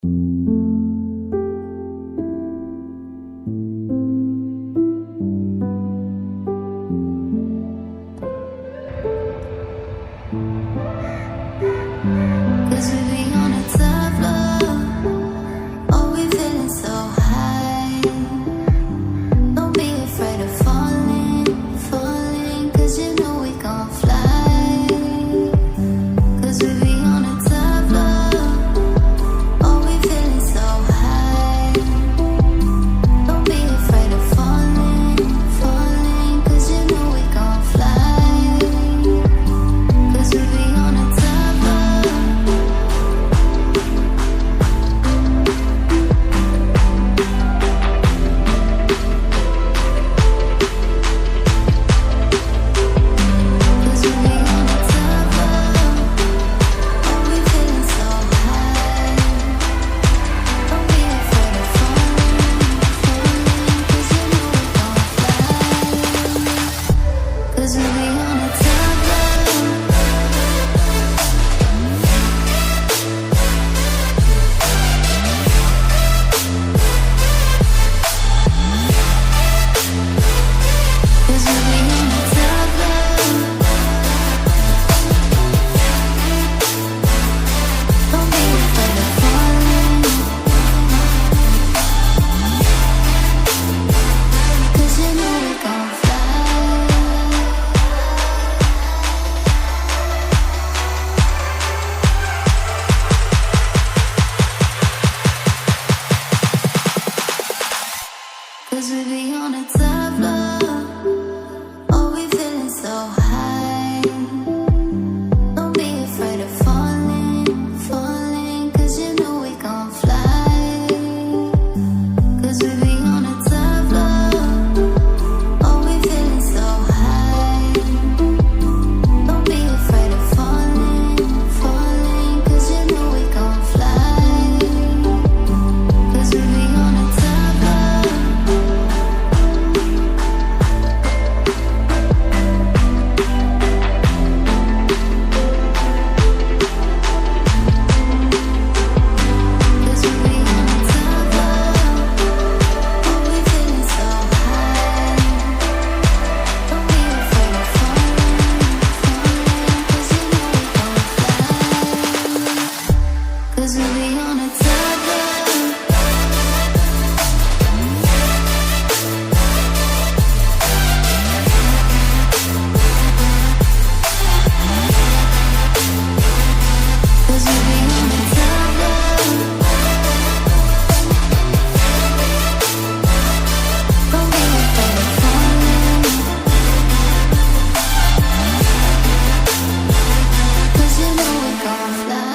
'Cause we be on a top floor. Oh, we feeling so high. Don't be afraid of falling, falling. 'Cause you know we gon' fly. 'Cause we be on a top floor. Oh, we feeling so high. Don't be afraid of falling, falling. 'Cause you know we gon' fly. 'Cause we be on a top floor. Cause we be on a top floor. Oh, we feeling so high. Don't be afraid of falling, falling. Cause you know we gon' fly. Cause we be on a top floor. Oh, we feeling so high. Don't be afraid of falling, falling. Cause you know we gon' fly. Cause we be on a top floor. Cause we be on a top floor. Cause we be on a top floor. Don't be afraid of falling. Cause you know we gon' fly.